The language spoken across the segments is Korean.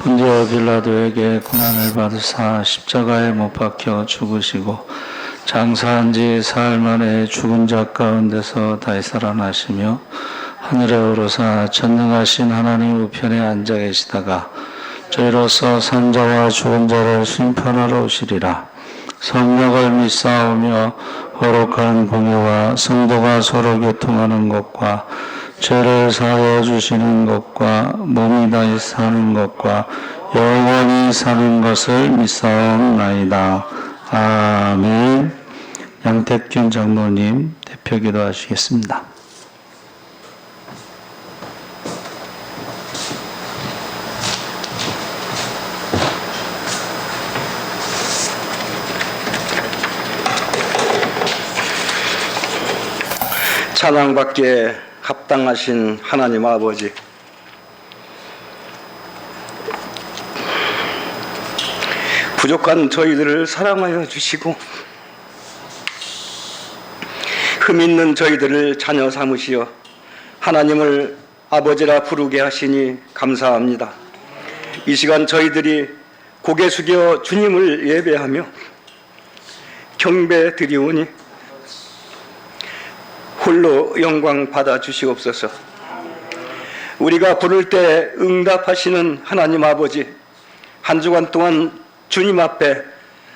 본디오 빌라도에게 고난을 받으사 십자가에 못 박혀 죽으시고 장사한 지 사흘 만에 죽은 자 가운데서 다시 살아나시며 하늘에 오르사 전능하신 하나님 우편에 앉아 계시다가 저희로서 산자와 죽은 자를 심판하러 오시리라. 성령을 믿사오며 거룩한 공예와 성도가 서로 교통하는 것과 죄를 사하여 주시는 것과 몸이 다시 사는 것과 영원히 사는 것을 믿사옵나이다. 아멘. 양택균 장로님 대표 기도하시겠습니다. 찬양받기에 합당하신 하나님 아버지, 부족한 저희들을 사랑하여 주시고 흠 있는 저희들을 자녀 삼으시어 하나님을 아버지라 부르게 하시니 감사합니다. 이 시간 저희들이 고개 숙여 주님을 예배하며 경배 드리오니 홀로 영광 받아 주시옵소서. 우리가 부를 때 응답하시는 하나님 아버지, 한 주간 동안 주님 앞에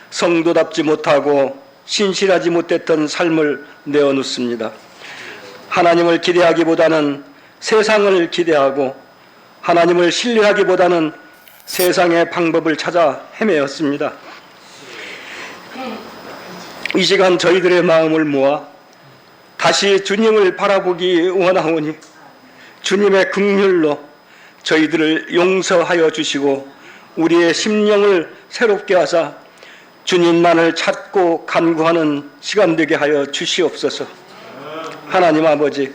성도답지 못하고 신실하지 못했던 삶을 내어놓습니다. 하나님을 기대하기보다는 세상을 기대하고 하나님을 신뢰하기보다는 세상의 방법을 찾아 헤매었습니다. 이 시간 저희들의 마음을 모아 다시 주님을 바라보기 원하오니 주님의 긍휼로 저희들을 용서하여 주시고 우리의 심령을 새롭게 하사 주님만을 찾고 간구하는 시간 되게 하여 주시옵소서. 하나님 아버지,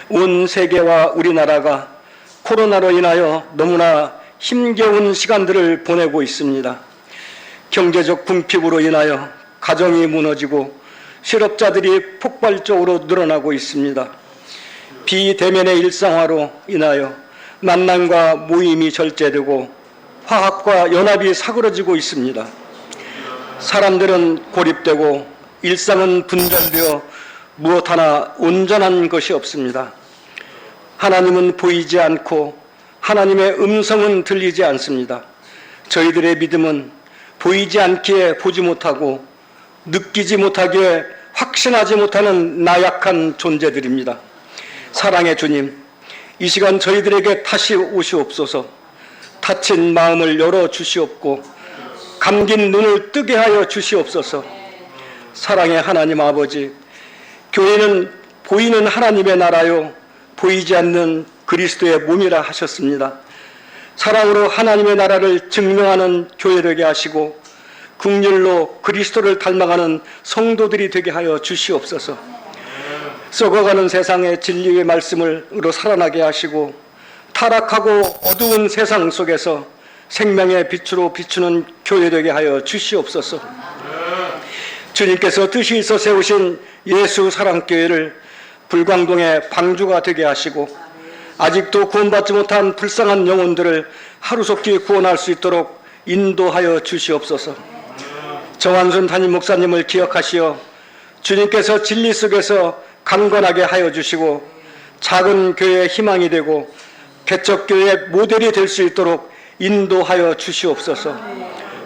온 세계와 우리나라가 코로나로 인하여 너무나 힘겨운 시간들을 보내고 있습니다. 경제적 궁핍으로 인하여 가정이 무너지고 실업자들이 폭발적으로 늘어나고 있습니다. 비대면의 일상화로 인하여 만남과 모임이 절제되고 화합과 연합이 사그러지고 있습니다. 사람들은 고립되고 일상은 분절되어 무엇 하나 온전한 것이 없습니다. 하나님은 보이지 않고 하나님의 음성은 들리지 않습니다. 저희들의 믿음은 보이지 않기에 보지 못하고 느끼지 못하기에 확신하지 못하는 나약한 존재들입니다. 사랑의 주님, 이 시간 저희들에게 다시 오시옵소서. 다친 마음을 열어 주시옵고 감긴 눈을 뜨게 하여 주시옵소서. 사랑의 하나님 아버지, 교회는 보이는 하나님의 나라요 보이지 않는 그리스도의 몸이라 하셨습니다. 사랑으로 하나님의 나라를 증명하는 교회 되게 하시고 긍휼로 그리스도를 닮아가는 성도들이 되게 하여 주시옵소서. 썩어가는 세상의 진리의 말씀으로 살아나게 하시고 타락하고 어두운 세상 속에서 생명의 빛으로 비추는 교회 되게 하여 주시옵소서. 주님께서 뜻이 있어 세우신 예수 사랑교회를 불광동의 방주가 되게 하시고 아직도 구원받지 못한 불쌍한 영혼들을 하루속히 구원할 수 있도록 인도하여 주시옵소서. 정한순 담임 목사님을 기억하시어 주님께서 진리 속에서 강건하게 하여 주시고 작은 교회의 희망이 되고 개척교회의 모델이 될 수 있도록 인도하여 주시옵소서.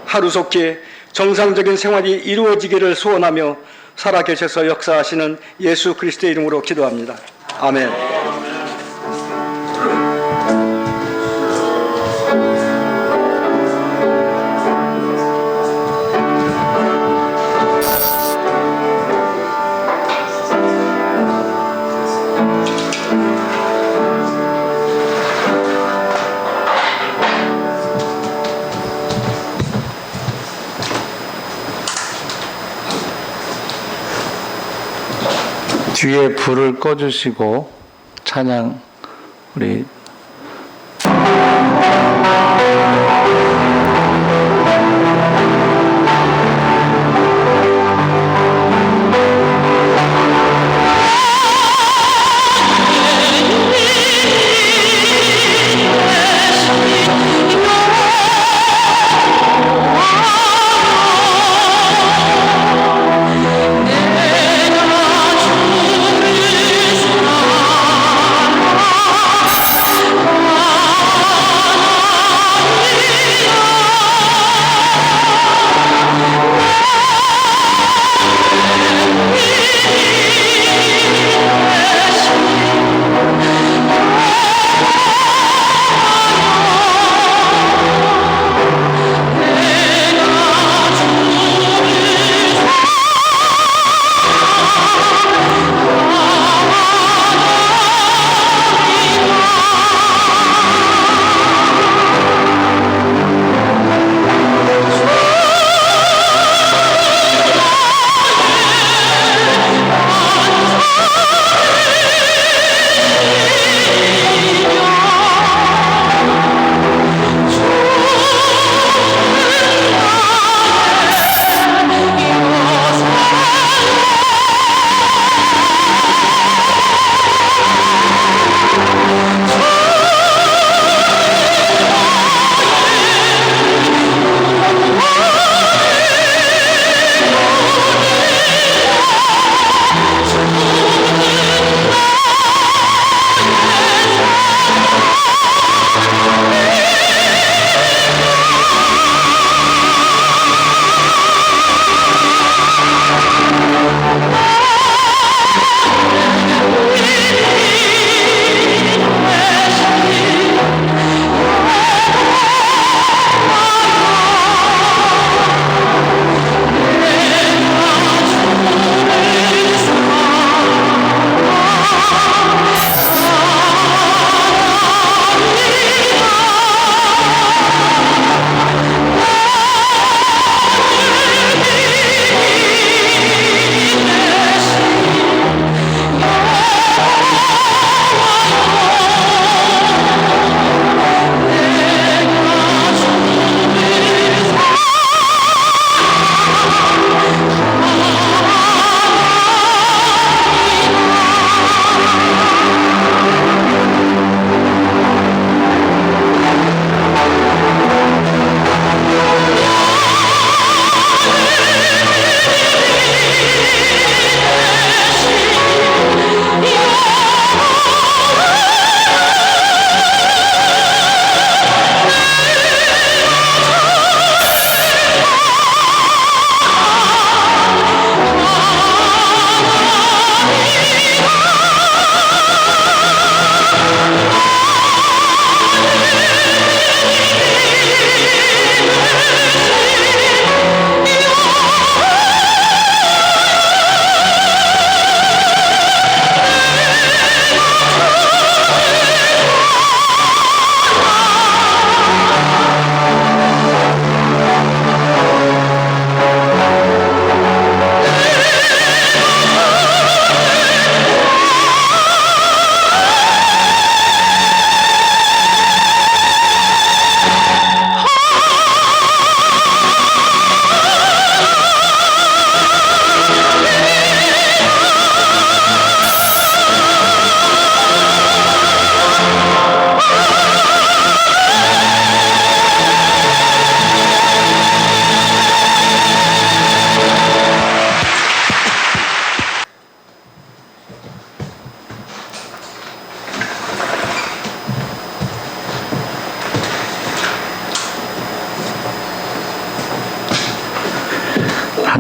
하루속히 정상적인 생활이 이루어지기를 소원하며 살아계셔서 역사하시는 예수 그리스도의 이름으로 기도합니다. 아멘. 뒤에 불을 꺼주시고 찬양 우리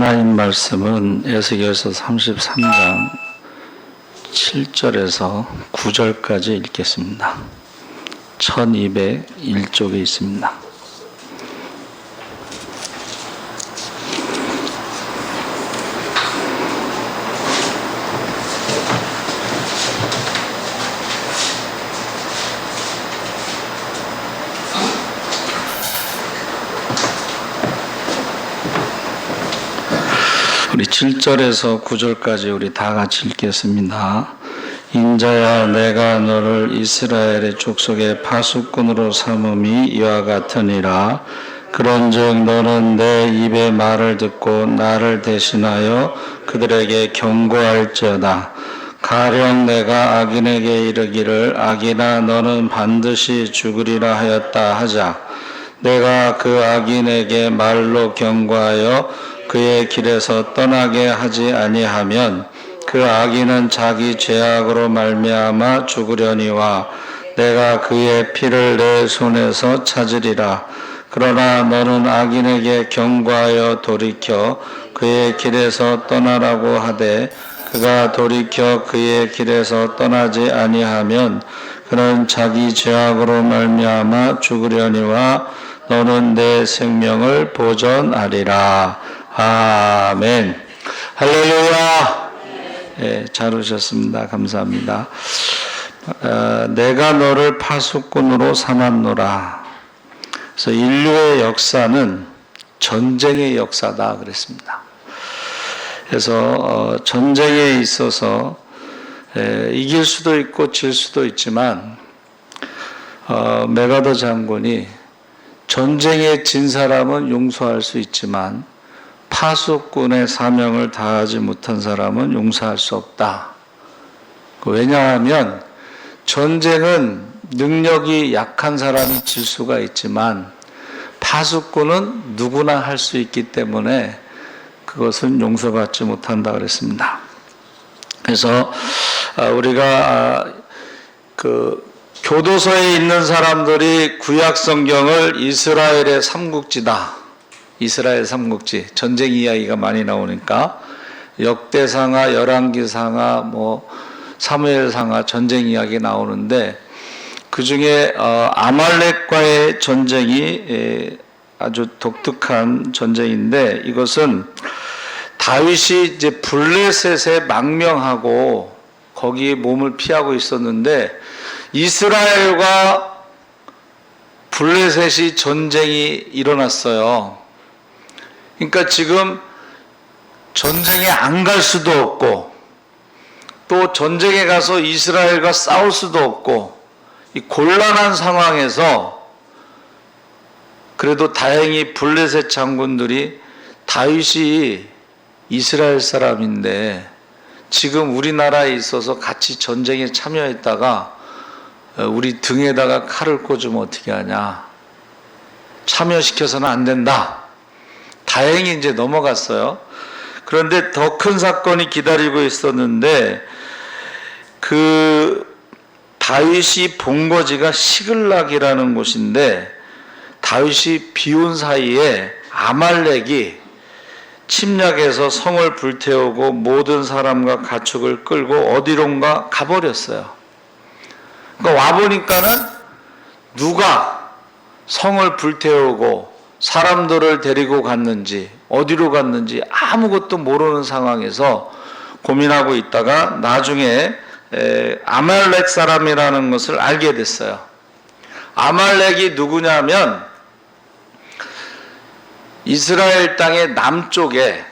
하나님 말씀은 에스겔서 33장 7절에서 9절까지 읽겠습니다. 1201쪽에 있습니다. 우리 7절에서 9절까지 우리 다 같이 읽겠습니다. 인자야, 내가 너를 이스라엘의 족속의 파수꾼으로 삼음이 이와 같으니라. 그런즉 너는 내 입의 말을 듣고 나를 대신하여 그들에게 경고할지어다. 가령 내가 악인에게 이르기를 악인아 너는 반드시 죽으리라 하였다 하자. 내가 그 악인에게 말로 경고하여 그의 길에서 떠나게 하지 아니하면 그 악인은 자기 죄악으로 말미암아 죽으려니와 내가 그의 피를 내 손에서 찾으리라. 그러나 너는 악인에게 경고하여 돌이켜 그의 길에서 떠나라고 하되 그가 돌이켜 그의 길에서 떠나지 아니하면 그는 자기 죄악으로 말미암아 죽으려니와 너는 내 생명을 보존하리라. 아멘. 할렐루야. 네, 잘 오셨습니다. 감사합니다. 내가 너를 파수꾼으로 삼았노라. 그래서 인류의 역사는 전쟁의 역사다 그랬습니다. 그래서 전쟁에 있어서 이길 수도 있고 질 수도 있지만 메가더 장군이 전쟁에 진 사람은 용서할 수 있지만 파수꾼의 사명을 다하지 못한 사람은 용서할 수 없다. 왜냐하면 전쟁은 능력이 약한 사람이 질 수가 있지만 파수꾼은 누구나 할 수 있기 때문에 그것은 용서받지 못한다 그랬습니다. 그래서 우리가 그 교도소에 있는 사람들이 구약 성경을 이스라엘의 삼국지다. 이스라엘 삼국지, 전쟁 이야기가 많이 나오니까 역대상하, 열왕기상하, 사무엘상하 전쟁 이야기 나오는데 그 중에 아말렉과의 전쟁이 아주 독특한 전쟁인데 이것은 다윗이 이제 블레셋에 망명하고 거기 몸을 피하고 있었는데 이스라엘과 블레셋이 전쟁이 일어났어요. 그러니까 지금 전쟁에 안 갈 수도 없고 또 전쟁에 가서 이스라엘과 싸울 수도 없고 이 곤란한 상황에서 그래도 다행히 블레셋 장군들이 다윗이 이스라엘 사람인데 지금 우리나라에 있어서 같이 전쟁에 참여했다가 우리 등에다가 칼을 꽂으면 어떻게 하냐. 참여시켜서는 안 된다. 다행히 이제 넘어갔어요. 그런데 더 큰 사건이 기다리고 있었는데 그 다윗이 본거지가 시글락이라는 곳인데 다윗이 비온 사이에 아말렉이 침략해서 성을 불태우고 모든 사람과 가축을 끌고 어디론가 가버렸어요. 그러니까 와보니까는 누가 성을 불태우고 사람들을 데리고 갔는지 어디로 갔는지 아무것도 모르는 상황에서 고민하고 있다가 나중에 아말렉 사람이라는 것을 알게 됐어요. 아말렉이 누구냐면 이스라엘 땅의 남쪽에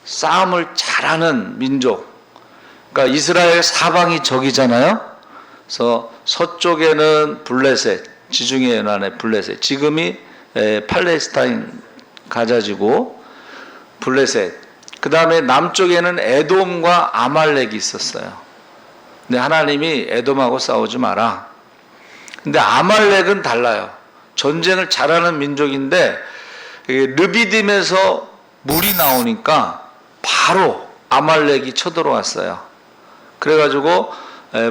싸움을 잘하는 민족. 그러니까 이스라엘 사방이 적이잖아요. 그래서 서쪽에는 블레셋, 지중해 연안의 블레셋. 지금이 팔레스타인 가자지고 블레셋. 그 다음에 남쪽에는 에돔과 아말렉이 있었어요. 근데 하나님이 에돔하고 싸우지 마라. 근데 아말렉은 달라요. 전쟁을 잘하는 민족인데 르비딤에서 물이 나오니까 바로 아말렉이 쳐들어왔어요. 그래가지고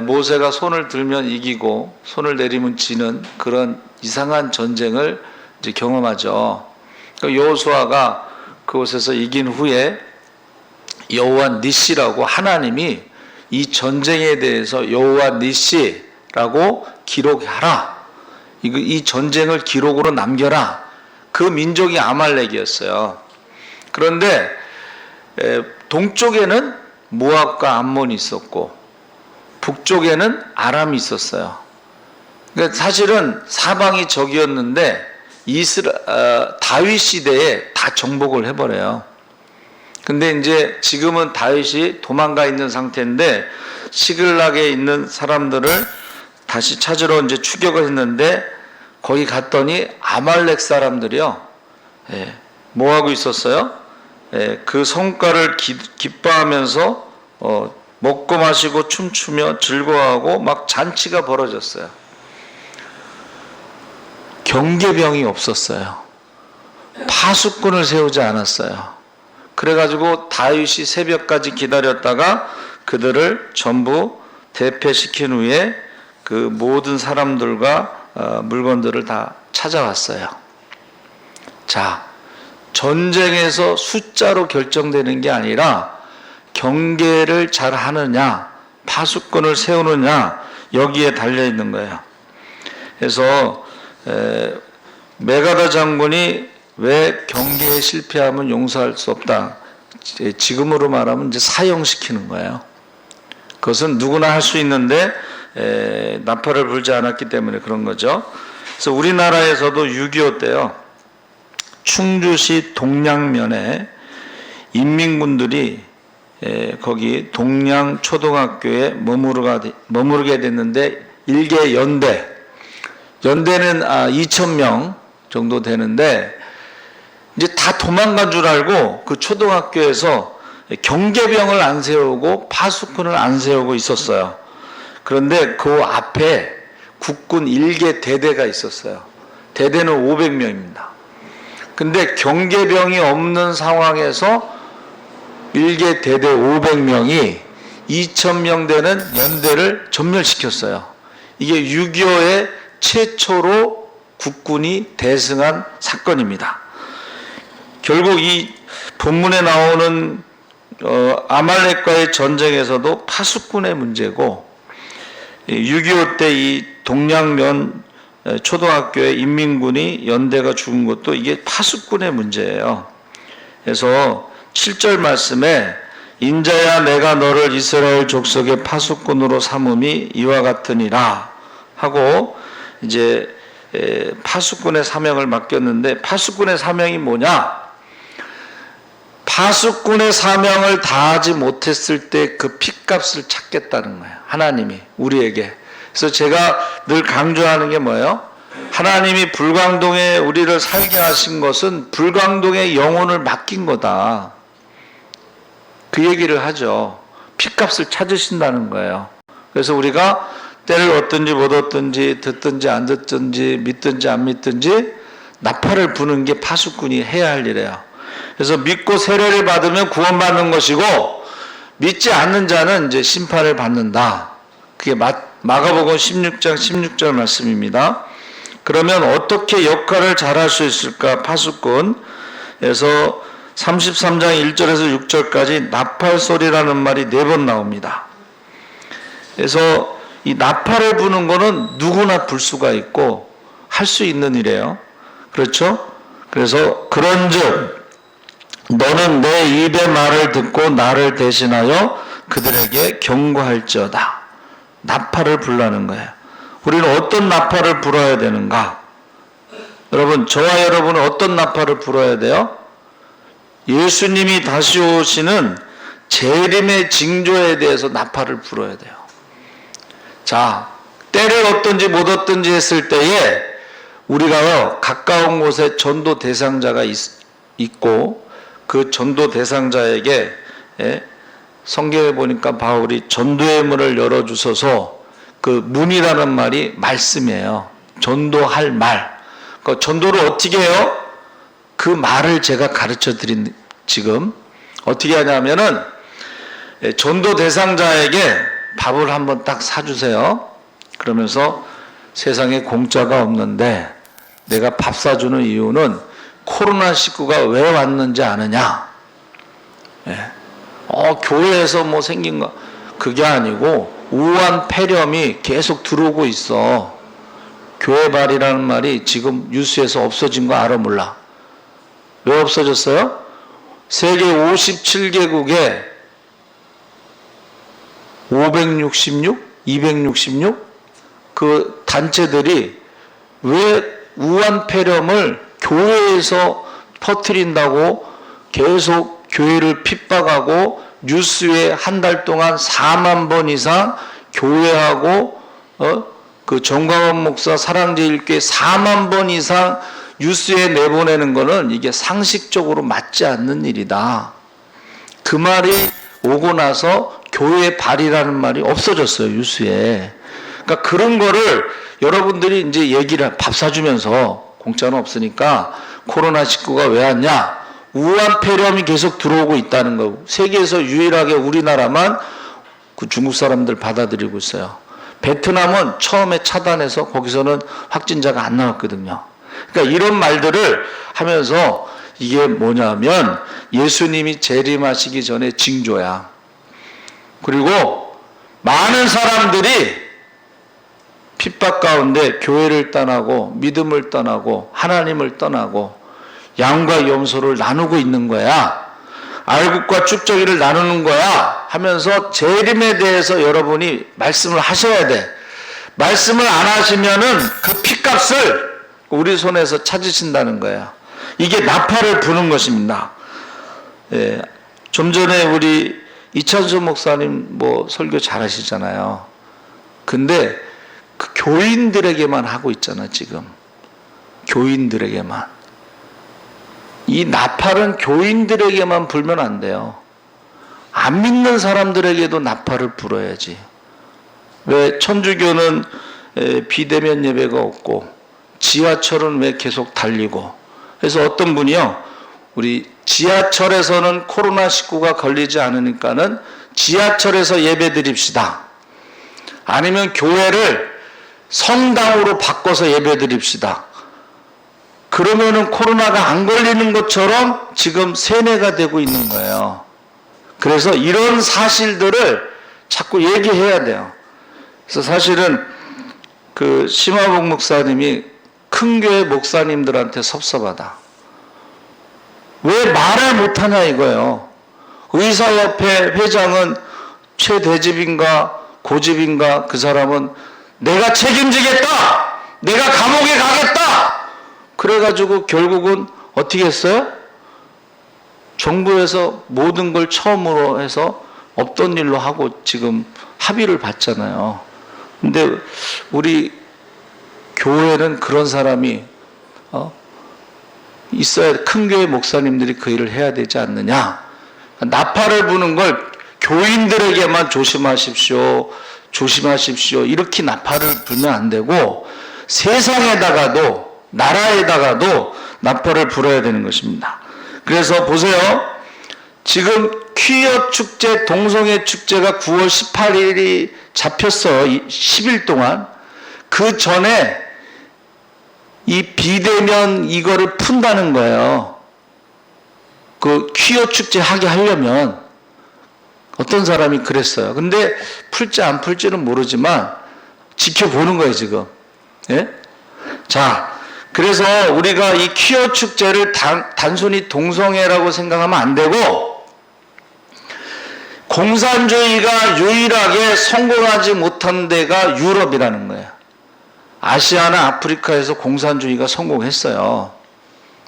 모세가 손을 들면 이기고 손을 내리면 지는 그런 이상한 전쟁을 이제 경험하죠. 여호수아가 그곳에서 이긴 후에 여호와 니시라고 하나님이 이 전쟁에 대해서 여호와 니시라고 기록하라. 이 전쟁을 기록으로 남겨라. 그 민족이 아말렉이었어요. 그런데 동쪽에는 모압과 암몬이 있었고 북쪽에는 아람이 있었어요. 그러니까 사실은 사방이 적이었는데 다윗 시대에 다 정복을 해버려요. 근데 이제 지금은 다윗이 도망가 있는 상태인데 시글락에 있는 사람들을 다시 찾으러 이제 추격을 했는데 거기 갔더니 아말렉 사람들이요, 뭐 하고 있었어요? 그 성과를 기뻐하면서 먹고 마시고 춤추며 즐거워하고 막 잔치가 벌어졌어요. 경계병이 없었어요. 파수꾼을 세우지 않았어요. 그래가지고 다윗이 새벽까지 기다렸다가 그들을 전부 대패시킨 후에 그 모든 사람들과 물건들을 다 찾아왔어요. 자, 전쟁에서 숫자로 결정되는 게 아니라 경계를 잘 하느냐, 파수꾼을 세우느냐, 여기에 달려 있는 거예요. 그래서 메가다 장군이 왜 경계에 실패하면 용서할 수 없다. 지금으로 말하면 이제 사형시키는 거예요. 그것은 누구나 할 수 있는데 나팔을 불지 않았기 때문에 그런 거죠. 그래서 우리나라에서도 6.25 때요, 충주시 동량면에 인민군들이 거기 동량초등학교에 머무르게 됐는데 일개 연대는 2,000명 정도 되는데 이제 다 도망간 줄 알고 그 초등학교에서 경계병을 안 세우고 파수꾼을 안 세우고 있었어요. 그런데 그 앞에 국군 일개 대대가 있었어요. 대대는 500명입니다. 근데 경계병이 없는 상황에서 일개 대대 500명이 2,000명 되는 연대를 전멸시켰어요. 이게 6.25의 최초로 국군이 대승한 사건입니다. 결국 이 본문에 나오는 아말렉과의 전쟁에서도 파수꾼의 문제고, 6.25 때 이 동량면 초등학교의 인민군이 연대가 죽은 것도 이게 파수꾼의 문제예요. 그래서 7절 말씀에 인자야 내가 너를 이스라엘 족속의 파수꾼으로 삼음이 이와 같으니라 하고 이제 파수꾼의 사명을 맡겼는데, 파수꾼의 사명이 뭐냐? 파수꾼의 사명을 다하지 못했을 때 그 핏값을 찾겠다는 거예요. 하나님이 우리에게. 그래서 제가 늘 강조하는 게 뭐예요? 하나님이 불광동에 우리를 살게 하신 것은 불광동의 영혼을 맡긴 거다. 그 얘기를 하죠. 핏값을 찾으신다는 거예요. 그래서 우리가 때를 얻든지 못 얻든지 듣든지 안 듣든지 믿든지 안 믿든지 나팔을 부는 게 파수꾼이 해야 할 일이에요. 그래서 믿고 세례를 받으면 구원받는 것이고 믿지 않는 자는 이제 심판을 받는다. 그게 마가복음 16장 16절 말씀입니다. 그러면 어떻게 역할을 잘할 수 있을까? 파수꾼. 그래서 33장 1절에서 6절까지 나팔 소리라는 말이 4번 나옵니다. 그래서 이 나팔을 부는 거는 누구나 불 수가 있고 할 수 있는 일이에요. 그렇죠? 그래서 그런즉 너는 내 입의 말을 듣고 나를 대신하여 그들에게 경고할지어다. 나팔을 불라는 거예요. 우리는 어떤 나팔을 불어야 되는가? 여러분, 저와 여러분은 어떤 나팔을 불어야 돼요? 예수님이 다시 오시는 재림의 징조에 대해서 나팔을 불어야 돼요. 자, 때를 얻든지 못 얻든지 했을 때에 우리가 가까운 곳에 전도 대상자가 있고 그 전도 대상자에게 성경에 보니까 바울이 전도의 문을 열어주셔서 그 문이라는 말이 말씀이에요. 전도할 말. 그 전도를 어떻게 해요? 그 말을 제가 가르쳐 드린 지금 어떻게 하냐면은 전도 대상자에게 밥을 한번 딱 사주세요. 그러면서 세상에 공짜가 없는데 내가 밥 사주는 이유는 코로나19가 왜 왔는지 아느냐? 예. 교회에서 뭐 생긴 거, 그게 아니고 우한 폐렴이 계속 들어오고 있어. 교회발이라는 말이 지금 뉴스에서 없어진 거 알아 몰라? 왜 없어졌어요? 세계 57개국에 566, 266 그 단체들이 왜 우한 폐렴을 교회에서 퍼뜨린다고 계속 교회를 핍박하고 뉴스에 한 달 동안 4만 번 이상 교회하고 그 정광훈 목사 사랑제일교회 4만 번 이상 뉴스에 내보내는 거는 이게 상식적으로 맞지 않는 일이다. 그 말이 오고 나서 교회 발이라는 말이 없어졌어요, 뉴스에. 그러니까 그런 거를 여러분들이 이제 얘기를 밥 사주면서 공짜는 없으니까 코로나19가 왜 왔냐? 우한 폐렴이 계속 들어오고 있다는 거고 세계에서 유일하게 우리나라만 그 중국 사람들 받아들이고 있어요. 베트남은 처음에 차단해서 거기서는 확진자가 안 나왔거든요. 그러니까 이런 말들을 하면서 이게 뭐냐면 예수님이 재림하시기 전에 징조야. 그리고 많은 사람들이 핍박 가운데 교회를 떠나고 믿음을 떠나고 하나님을 떠나고 양과 염소를 나누고 있는 거야. 알곡과 쭉저기를 나누는 거야 하면서 재림에 대해서 여러분이 말씀을 하셔야 돼. 말씀을 안 하시면은 그 핏값을 우리 손에서 찾으신다는 거야. 이게 나팔을 부는 것입니다. 예, 좀 전에 우리 이찬수 목사님 뭐 설교 잘하시잖아요. 근데 그 교인들에게만 하고 있잖아 지금. 교인들에게만. 이 나팔은 교인들에게만 불면 안 돼요. 안 믿는 사람들에게도 나팔을 불어야지. 왜 천주교는 비대면 예배가 없고 지하철은 왜 계속 달리고. 그래서 어떤 분이요, 우리 지하철에서는 코로나19가 걸리지 않으니까는 지하철에서 예배 드립시다. 아니면 교회를 성당으로 바꿔서 예배 드립시다. 그러면은 코로나가 안 걸리는 것처럼 지금 세뇌가 되고 있는 거예요. 그래서 이런 사실들을 자꾸 얘기해야 돼요. 그래서 사실은 그 심화복 목사님이 큰 교회 목사님들한테 섭섭하다. 왜 말을 못하냐 이거예요. 의사협회 회장은 최대집인가 고집인가 그 사람은 내가 책임지겠다. 내가 감옥에 가겠다. 그래가지고 결국은 어떻게 했어요? 정부에서 모든 걸 처음으로 해서 없던 일로 하고 지금 합의를 봤잖아요. 근데 우리 교회는 그런 사람이 있어야, 큰 교회 목사님들이 그 일을 해야 되지 않느냐. 나팔을 부는 걸 교인들에게만 조심하십시오, 조심하십시오 이렇게 나팔을 불면 안 되고 세상에다가도 나라에다가도 나팔을 불어야 되는 것입니다. 그래서 보세요. 지금 퀴어 축제, 동성애 축제가 9월 18일이 잡혔어. 10일 동안. 그 전에 이 비대면 이거를 푼다는 거예요. 그 퀴어 축제 하게 하려면. 어떤 사람이 그랬어요. 근데 풀지 안 풀지는 모르지만 지켜보는 거예요 지금. 예? 자, 그래서 우리가 이 퀴어 축제를 단순히 동성애라고 생각하면 안 되고, 공산주의가 유일하게 성공하지 못한 데가 유럽이라는 거예요. 아시아나 아프리카에서 공산주의가 성공했어요.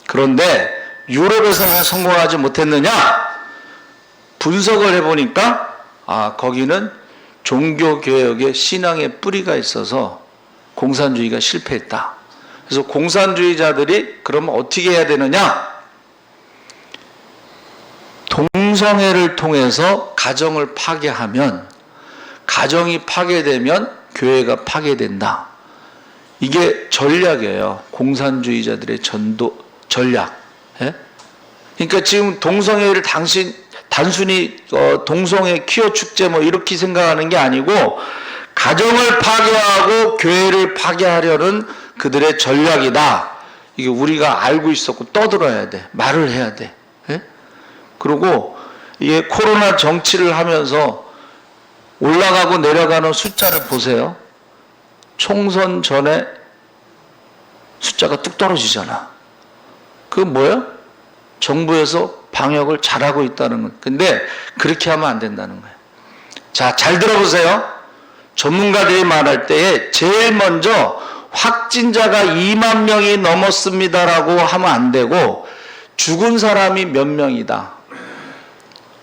그런데 유럽에서 왜 성공하지 못했느냐? 분석을 해보니까 거기는 종교개혁에 신앙의 뿌리가 있어서 공산주의가 실패했다. 그래서 공산주의자들이 그러면 어떻게 해야 되느냐? 동성애를 통해서 가정을 파괴하면, 가정이 파괴되면 교회가 파괴된다. 이게 전략이에요. 공산주의자들의 전략. 예? 그러니까 지금 동성애를 단순히 동성애 퀴어 축제 뭐 이렇게 생각하는 게 아니고 가정을 파괴하고 교회를 파괴하려는 그들의 전략이다. 이게 우리가 알고 있었고 떠들어야 돼. 말을 해야 돼. 예? 그리고 이게 코로나 정치를 하면서 올라가고 내려가는 숫자를 보세요. 총선 전에 숫자가 뚝 떨어지잖아. 그건 뭐예요? 정부에서 방역을 잘하고 있다는 거. 근데 그렇게 하면 안 된다는 거예요. 자, 잘 들어보세요. 전문가들이 말할 때에 제일 먼저 확진자가 2만 명이 넘었습니다라고 하면 안 되고 죽은 사람이 몇 명이다.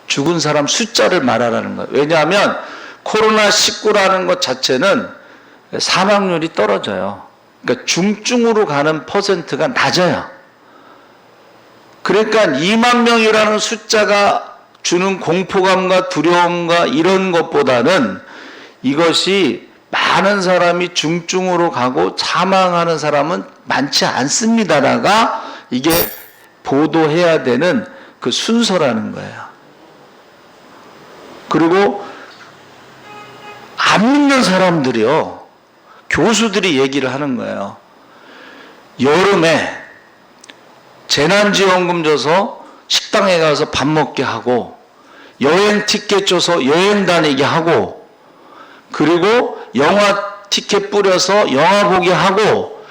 죽은 사람 숫자를 말하라는 거예요. 왜냐하면 코로나19라는 것 자체는 사망률이 떨어져요. 그러니까 중증으로 가는 퍼센트가 낮아요. 그러니까 2만 명이라는 숫자가 주는 공포감과 두려움과 이런 것보다는 이것이 많은 사람이 중증으로 가고 사망하는 사람은 많지 않습니다라가 이게 보도해야 되는 그 순서라는 거예요. 그리고 안 믿는 사람들이요, 교수들이 얘기를 하는 거예요. 여름에 재난지원금 줘서 식당에 가서 밥 먹게 하고 여행 티켓 줘서 여행 다니게 하고 그리고 영화 티켓 뿌려서 영화 보게 하고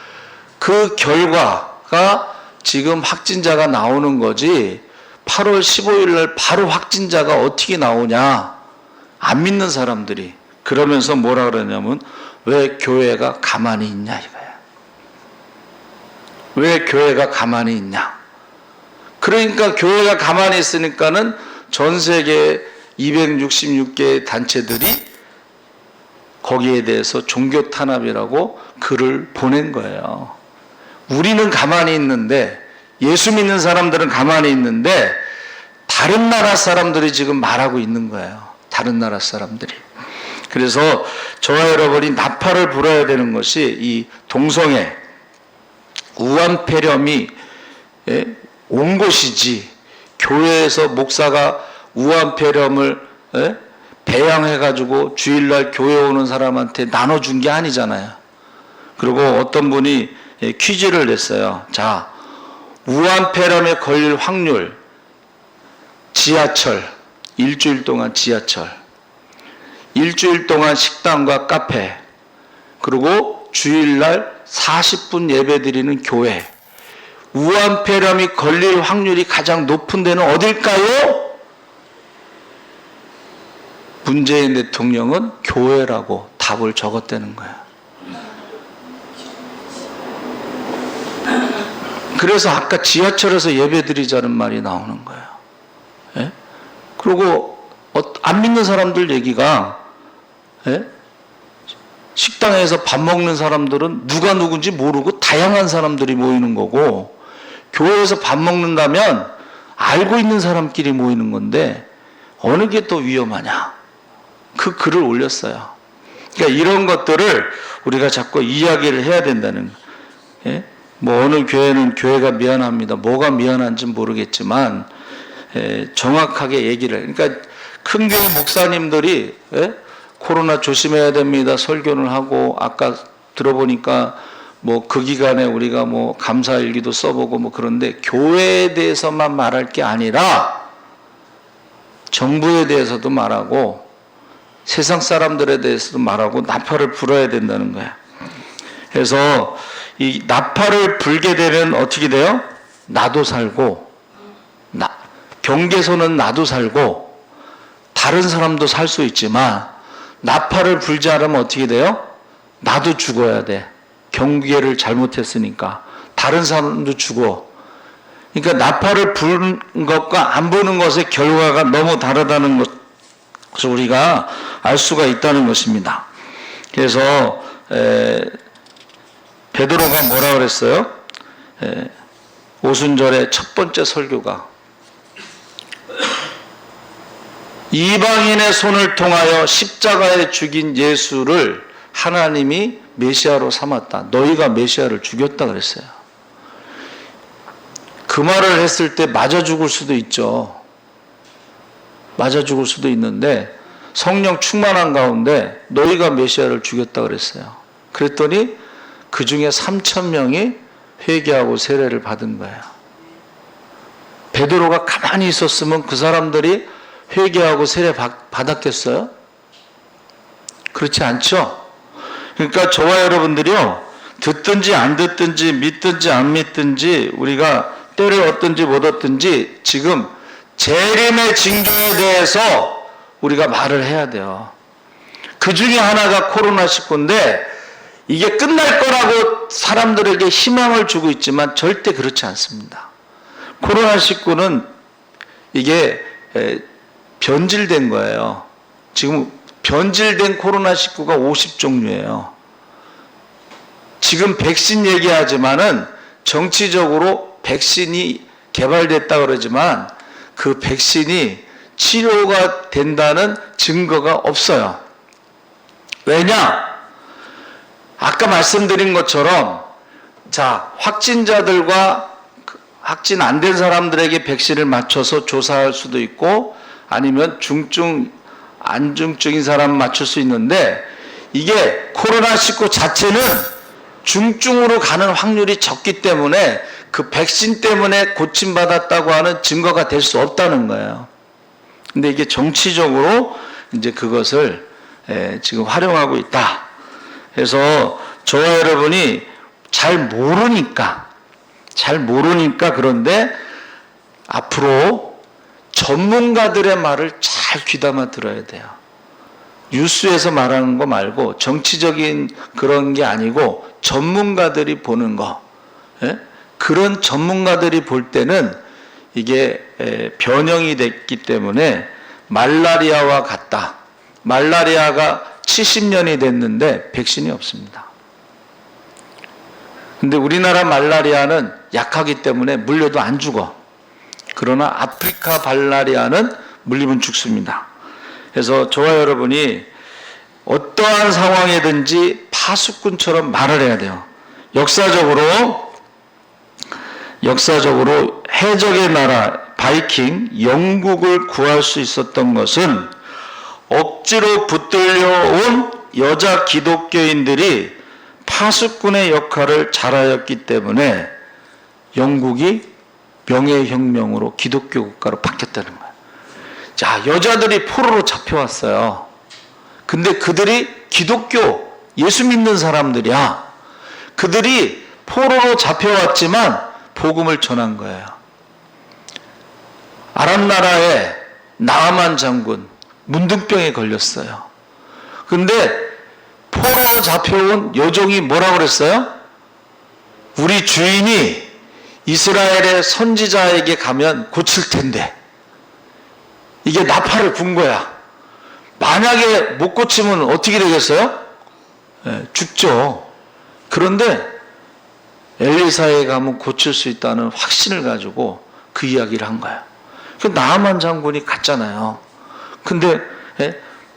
그 결과가 지금 확진자가 나오는 거지 8월 15일 날 바로 확진자가 어떻게 나오냐. 안 믿는 사람들이 그러면서 뭐라 그러냐면 왜 교회가 가만히 있냐 이거야. 왜 교회가 가만히 있냐. 그러니까 교회가 가만히 있으니까는 전 세계 266개의 단체들이 거기에 대해서 종교 탄압이라고 글을 보낸 거예요. 우리는 가만히 있는데, 예수 믿는 사람들은 가만히 있는데 다른 나라 사람들이 지금 말하고 있는 거예요. 다른 나라 사람들이. 그래서 저와 여러분이 나팔을 불어야 되는 것이 이 동성애 우한폐렴이 온 것이지, 교회에서 목사가 우한폐렴을 배양해가지고 주일날 교회 오는 사람한테 나눠준 게 아니잖아요. 그리고 어떤 분이 퀴즈를 냈어요. 자, 우한폐렴에 걸릴 확률, 지하철, 일주일 동안 지하철, 일주일 동안 식당과 카페, 그리고 주일날 40분 예배 드리는 교회. 우한폐렴이 걸릴 확률이 가장 높은 데는 어딜까요? 문재인 대통령은 교회라고 답을 적었다는 거예요. 그래서 아까 지하철에서 예배 드리자는 말이 나오는 거예요. 예? 그리고 안 믿는 사람들 얘기가, 예? 식당에서 밥 먹는 사람들은 누가 누군지 모르고 다양한 사람들이 모이는 거고, 교회에서 밥 먹는다면 알고 있는 사람끼리 모이는 건데 어느 게 더 위험하냐. 그 글을 올렸어요. 그러니까 이런 것들을 우리가 자꾸 이야기를 해야 된다는 거예요. 예? 뭐 어느 교회는 교회가 미안합니다. 뭐가 미안한지 모르겠지만 정확하게 얘기를. 그러니까 큰 교회 목사님들이 코로나 조심해야 됩니다. 설교를 하고, 아까 들어보니까 뭐 그 기간에 우리가 뭐 감사일기도 써보고 뭐 그런데 교회에 대해서만 말할 게 아니라 정부에 대해서도 말하고 세상 사람들에 대해서도 말하고 나팔을 불어야 된다는 거야. 그래서 이 나팔을 불게 되면 어떻게 돼요? 나도 살고, 경계선은 나도 살고 다른 사람도 살 수 있지만 나팔을 불지 않으면 어떻게 돼요? 나도 죽어야 돼. 경계를 잘못했으니까 다른 사람도 죽어. 그러니까 나팔을 부는 것과 안 부는 것의 결과가 너무 다르다는 것을 우리가 알 수가 있다는 것입니다. 그래서 베드로가 뭐라 그랬어요? 오순절의 첫 번째 설교가 이방인의 손을 통하여 십자가에 죽인 예수를 하나님이 메시아로 삼았다. 너희가 메시아를 죽였다 그랬어요. 그 말을 했을 때 맞아 죽을 수도 있죠. 맞아 죽을 수도 있는데 성령 충만한 가운데 너희가 메시아를 죽였다 그랬어요. 그랬더니 그 중에 3,000명이 회개하고 세례를 받은 거예요. 베드로가 가만히 있었으면 그 사람들이 회개하고 세례 받았겠어요? 그렇지 않죠? 그러니까 저와 여러분들이요, 듣든지 안 듣든지 믿든지 안 믿든지 우리가 때를 얻든지 못 얻든지 지금 재림의 징조에 대해서 우리가 말을 해야 돼요. 그 중에 하나가 코로나19인데 이게 끝날 거라고 사람들에게 희망을 주고 있지만 절대 그렇지 않습니다. 코로나19는 이게 변질된 거예요. 지금 변질된 코로나19가 50종류예요. 지금 백신 얘기하지만은 정치적으로 백신이 개발됐다 그러지만 그 백신이 치료가 된다는 증거가 없어요. 왜냐? 아까 말씀드린 것처럼 자, 확진자들과 확진 안 된 사람들에게 백신을 맞춰서 조사할 수도 있고 아니면 중증, 안 중증인 사람 맞출 수 있는데 이게 코로나19 자체는 중증으로 가는 확률이 적기 때문에 그 백신 때문에 고침받았다고 하는 증거가 될 수 없다는 거예요. 근데 이게 정치적으로 이제 그것을 지금 활용하고 있다. 그래서 저와 여러분이 잘 모르니까 그런데 앞으로 전문가들의 말을 잘 귀담아 들어야 돼요. 뉴스에서 말하는 거 말고 정치적인 그런 게 아니고 전문가들이 보는 거. 그런 전문가들이 볼 때는 이게 변형이 됐기 때문에 말라리아와 같다. 말라리아가 70년이 됐는데 백신이 없습니다. 근데 우리나라 말라리아는 약하기 때문에 물려도 안 죽어. 그러나 아프리카 말라리아는 물리면 죽습니다. 그래서 저와 여러분이 어떠한 상황이든지 파수꾼처럼 말을 해야 돼요. 역사적으로 해적의 나라 바이킹 영국을 구할 수 있었던 것은 억지로 붙들려온 여자 기독교인들이 파수꾼의 역할을 잘하였기 때문에 영국이 명예혁명으로 기독교 국가로 바뀌었다는 거예요. 자, 여자들이 포로로 잡혀왔어요. 근데 그들이 기독교, 예수 믿는 사람들이야. 그들이 포로로 잡혀왔지만 복음을 전한 거예요. 아랍 나라의 나아만 장군 문둥병에 걸렸어요. 근데 포로로 잡혀온 여종이 뭐라고 그랬어요? 우리 주인이 이스라엘의 선지자에게 가면 고칠 텐데 이게 나팔을 분 거야. 만약에 못 고치면 어떻게 되겠어요? 죽죠. 그런데 엘리사에 가면 고칠 수 있다는 확신을 가지고 그 이야기를 한 거야. 그 나아만 장군이 갔잖아요. 근데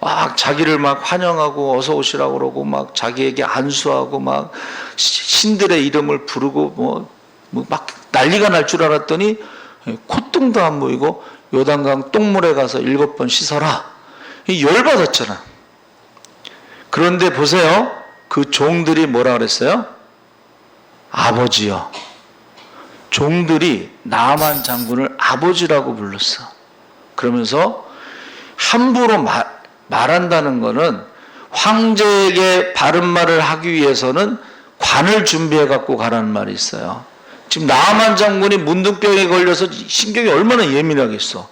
막 자기를 막 환영하고 어서 오시라고 그러고 막 자기에게 안수하고 막 신들의 이름을 부르고 뭐 막 난리가 날 줄 알았더니 콧등도 안 보이고 요단강 똥물에 가서 7번 씻어라. 열받았잖아. 그런데 보세요. 그 종들이 뭐라 그랬어요? 아버지요. 종들이 나아만 장군을 아버지라고 불렀어. 그러면서 함부로 말한다는 것은 황제에게 바른 말을 하기 위해서는 관을 준비해 갖고 가라는 말이 있어요. 지금 나아만 장군이 문둥병에 걸려서 신경이 얼마나 예민하겠어.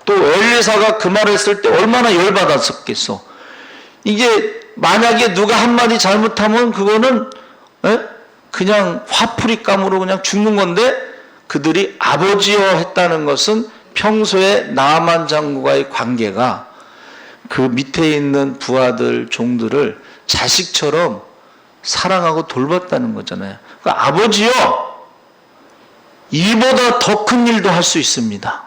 또 엘리사가 그 말을 했을 때 얼마나 열받았었겠어. 이게 만약에 누가 한마디 잘못하면 그거는 그냥 화풀이감으로 그냥 죽는 건데 그들이 아버지여 했다는 것은 평소에 나아만 장군과의 관계가 그 밑에 있는 부하들, 종들을 자식처럼 사랑하고 돌봤다는 거잖아요. 그러니까 아버지요, 이보다 더 큰 일도 할 수 있습니다.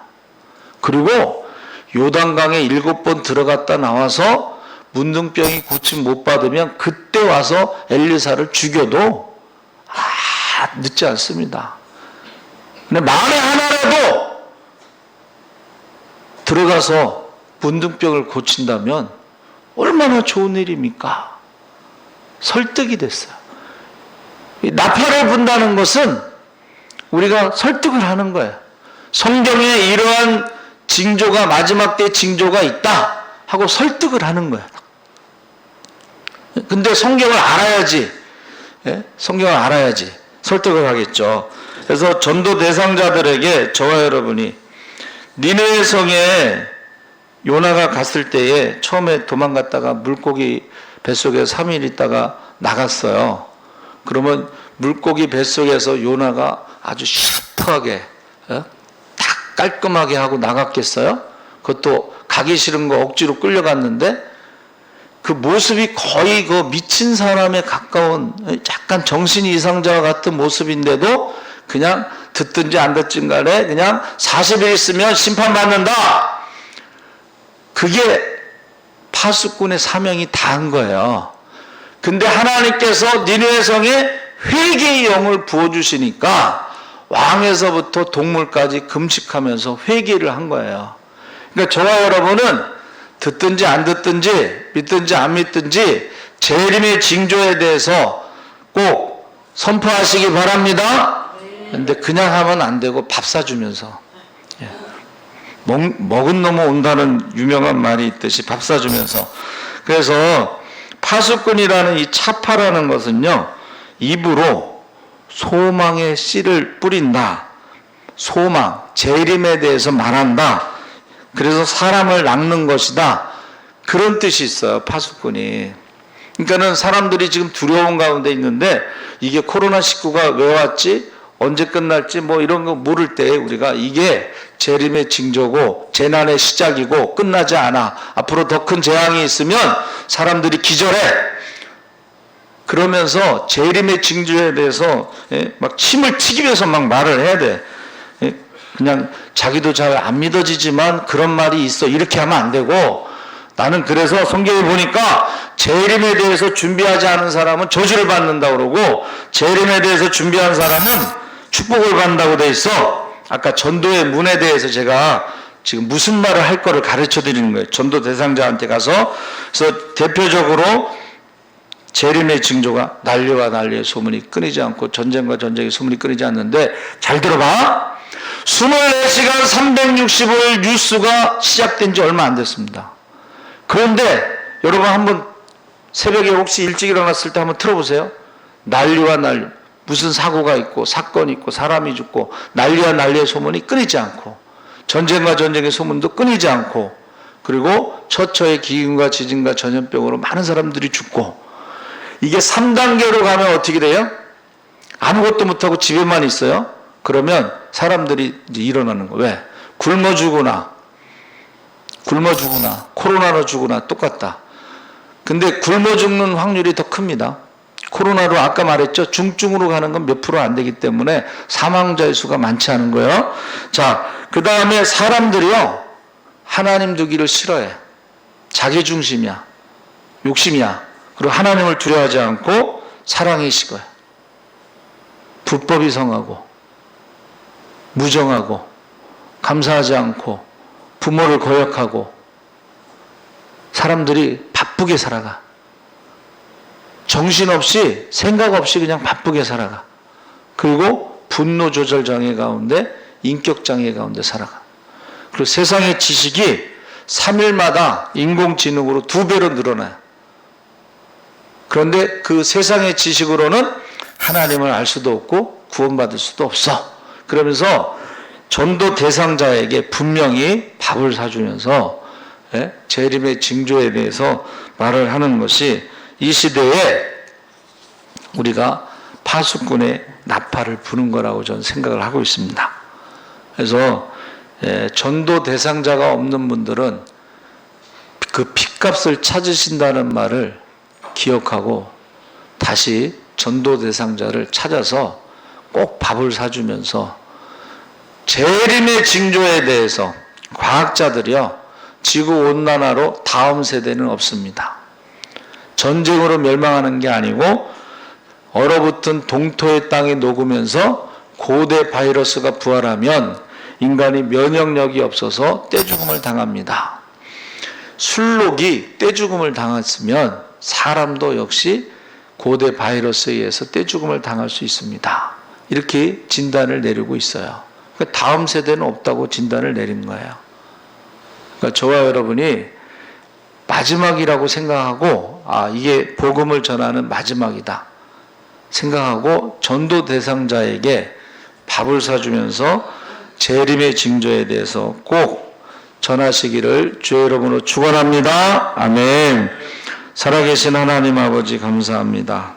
그리고 요단강에 7번 들어갔다 나와서 문둥병이 고침 못 받으면 그때 와서 엘리사를 죽여도 늦지 않습니다. 근데 만에 하나라도 들어가서 문둥병을 고친다면 얼마나 좋은 일입니까? 설득이 됐어요. 나팔을 분다는 것은 우리가 설득을 하는 거예요. 성경에 이러한 징조가, 마지막 때 징조가 있다 하고 설득을 하는 거예요. 근데 성경을 알아야지, 성경을 알아야지 설득을 하겠죠. 그래서 전도 대상자들에게 저와 여러분이 니느웨 성에 요나가 갔을 때에 처음에 도망갔다가 물고기 뱃속에 3일 있다가 나갔어요. 그러면 물고기 뱃속에서 요나가 아주 시프하게 딱 깔끔하게 하고 나갔겠어요? 그것도 가기 싫은 거 억지로 끌려갔는데 그 모습이 거의 그 미친 사람에 가까운 약간 정신이 이상자와 같은 모습인데도 그냥 듣든지 안 듣든 간에 그냥 40일 있으면 심판받는다. 그게 파수꾼의 사명이 다한 거예요. 근데 하나님께서 니느웨 성에 회개의 영을 부어주시니까 왕에서부터 동물까지 금식하면서 회개를 한 거예요. 그러니까 저와 여러분은 듣든지 안 듣든지 믿든지 안 믿든지 재림의 징조에 대해서 꼭 선포하시기 바랍니다. 근데 그냥 하면 안 되고 밥 사주면서, 먹은 놈은 온다는 유명한 말이 있듯이 밥 사주면서. 그래서 파수꾼이라는 이 차파라는 것은요, 입으로 소망의 씨를 뿌린다. 소망, 재림에 대해서 말한다. 그래서 사람을 낚는 것이다. 그런 뜻이 있어요, 파수꾼이. 그러니까는 사람들이 지금 두려운 가운데 있는데 이게 코로나19가 왜 왔지? 언제 끝날지 뭐 이런 거 물을 때 우리가 이게 재림의 징조고 재난의 시작이고 끝나지 않아. 앞으로 더 큰 재앙이 있으면 사람들이 기절해. 그러면서 재림의 징조에 대해서 막 침을 튀기면서 막 말을 해야 돼. 그냥 자기도 잘 안 믿어지지만 그런 말이 있어. 이렇게 하면 안 되고, 나는 그래서 성경에 보니까 재림에 대해서 준비하지 않은 사람은 저주를 받는다고 그러고 재림에 대해서 준비한 사람은 축복을 받는다고 돼 있어. 아까 전도의 문에 대해서 제가 지금 무슨 말을 할 거를 가르쳐 드리는 거예요. 전도 대상자한테 가서. 그래서 대표적으로 재림의 징조가 난리와 난리의 소문이 끊이지 않고 전쟁과 전쟁의 소문이 끊이지 않는데, 잘 들어봐. 24시간 365일 뉴스가 시작된 지 얼마 안 됐습니다. 그런데 여러분 한번 새벽에 혹시 일찍 일어났을 때 한번 틀어보세요. 난리와 난리, 무슨 사고가 있고 사건이 있고 사람이 죽고 난리와 난리의 소문이 끊이지 않고, 전쟁과 전쟁의 소문도 끊이지 않고, 그리고 처처의 기근과 지진과 전염병으로 많은 사람들이 죽고, 이게 3단계로 가면 어떻게 돼요? 아무것도 못하고 집에만 있어요. 그러면 사람들이 이제 일어나는 거예요. 왜? 굶어 죽으나 코로나로 죽으나 똑같다. 근데 굶어 죽는 확률이 더 큽니다. 코로나로 아까 말했죠. 중증으로 가는 건 몇 프로 안 되기 때문에 사망자의 수가 많지 않은 거예요. 자, 그 다음에 사람들이요, 하나님 두기를 싫어해. 자기 중심이야. 욕심이야. 그리고 하나님을 두려워하지 않고 사랑이 식어요. 불법이 성하고 무정하고 감사하지 않고 부모를 거역하고 사람들이 바쁘게 살아가. 정신없이 생각 없이 그냥 바쁘게 살아가. 그리고 분노 조절 장애 가운데, 인격 장애 가운데 살아가. 그리고 세상의 지식이 3일마다 인공지능으로 2배로 늘어나요. 그런데 그 세상의 지식으로는 하나님을 알 수도 없고 구원받을 수도 없어. 그러면서 전도 대상자에게 분명히 밥을 사주면서 재림의 징조에 대해서 말을 하는 것이 이 시대에 우리가 파수꾼의 나팔을 부는 거라고 저는 생각을 하고 있습니다. 그래서 전도 대상자가 없는 분들은 그 핏값을 찾으신다는 말을 기억하고 다시 전도 대상자를 찾아서 꼭 밥을 사주면서 재림의 징조에 대해서, 과학자들이요, 지구온난화로 다음 세대는 없습니다. 전쟁으로 멸망하는 게 아니고 얼어붙은 동토의 땅에 녹으면서 고대 바이러스가 부활하면 인간이 면역력이 없어서 떼죽음을 당합니다. 술록이 떼죽음을 당했으면 사람도 역시 고대 바이러스에 의해서 떼죽음을 당할 수 있습니다. 이렇게 진단을 내리고 있어요. 그러니까 다음 세대는 없다고 진단을 내린 거예요. 그러니까 저와 여러분이 마지막이라고 생각하고 이게 복음을 전하는 마지막이다 생각하고 전도 대상자에게 밥을 사주면서 재림의 징조에 대해서 꼭 전하시기를 주의 이름으로 축원합니다. 아멘. 살아계신 하나님 아버지 감사합니다.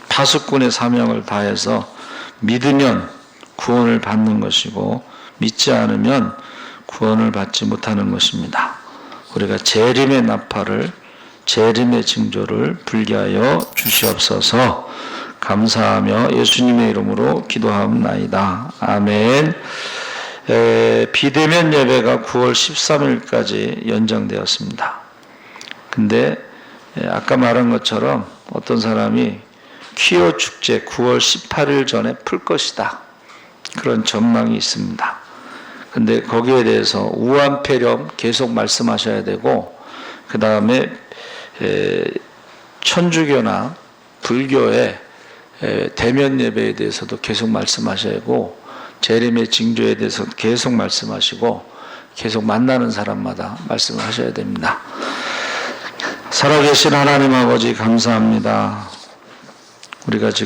파수꾼의 사명을 다해서 믿으면 구원을 받는 것이고 믿지 않으면 구원을 받지 못하는 것입니다. 우리가 재림의 나팔을 재림의 징조를 불게 하여 주시옵소서. 감사하며 예수님의 이름으로 기도하옵나이다. 아멘. 비대면 예배가 9월 13일까지 연장되었습니다. 근데 아까 말한 것처럼 어떤 사람이 퀴어 축제 9월 18일 전에 풀 것이다. 그런 전망이 있습니다. 근데 거기에 대해서 우한폐렴 계속 말씀하셔야 되고, 그 다음에 천주교나 불교의 대면 예배에 대해서도 계속 말씀하셔야 하고, 재림의 징조에 대해서 계속 말씀하시고, 계속 만나는 사람마다 말씀을 하셔야 됩니다. 살아계신 하나님 아버지 감사합니다. 우리가 지금